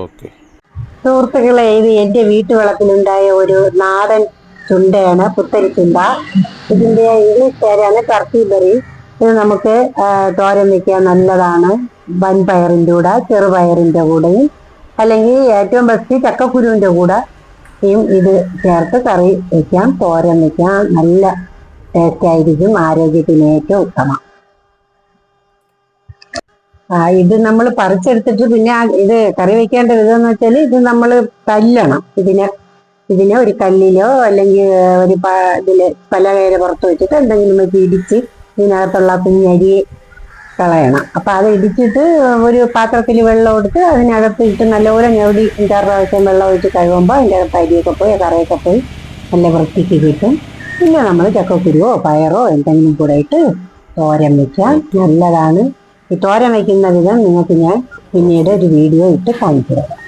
Okay സുഹൃത്തുക്കളെ, ഇത് എൻ്റെ വീട്ടുവളപ്പിലുണ്ടായ ഒരു നാടൻ ചുണ്ടയാണ്, പുത്തരി ചുണ്ട. ഇതിന്റെ ഇംഗ്ലീഷ് പേരാണ് ടർക്കിബെറി. ഇത് നമുക്ക് തോരൻ വെക്കാൻ നല്ലതാണ്. വൻപയറിന്റെ കൂടെ, ചെറുപയറിന്റെ കൂടെയും, അല്ലെങ്കിൽ ഏറ്റവും ബെസ്റ്റ് ചക്കക്കുരുവിന്റെ കൂടെ ഇത് ചേർത്ത് കറി വെക്കാം, തോരൻ വെക്കാം. നല്ല ടേസ്റ്റ് ആയിരിക്കും, ആരോഗ്യത്തിന് ഏറ്റവും ഉത്തമം. ഇത് നമ്മൾ പറിച്ചെടുത്തിട്ട് പിന്നെ ഇത് കറി വെക്കേണ്ട വിധം വെച്ചാൽ ഇത് നമ്മൾ തല്ലണം. ഇതിനെ ഒരു കല്ലിലോ അല്ലെങ്കിൽ ഒരു ഇതില് പലകയുടെ പുറത്ത് വെച്ചിട്ട് എന്തെങ്കിലും വെച്ച് ഇടിച്ച് ഇതിനകത്തുള്ള കുഞ്ഞരി കളയണം. അപ്പൊ അത് ഇടിച്ചിട്ട് ഒരു പാത്രത്തിൽ വെള്ളം എടുത്ത് അതിനകത്ത് ഇട്ട് നല്ലപോലെ ഞെവടി 5-6 പ്രാവശ്യം വെള്ളം ഒഴിച്ച് കഴുകുമ്പോൾ അതിൻ്റെ അകത്ത് അരിയൊക്കെ പോയി കറിയൊക്കെ പോയി നല്ല വൃത്തിക്ക് കിട്ടും. പിന്നെ നമ്മൾ ചക്കക്കുരുവോ പയറോ എന്തെങ്കിലും കൂടെ ഇട്ട് തോരൻ വെച്ചാൽ നല്ലതാണ്. ഈ തോരൻ വയ്ക്കുന്ന വിധം നിങ്ങൾക്ക് ഞാൻ പിന്നീട് ഒരു വീഡിയോ ഇട്ട് കാണിച്ചു തരാം.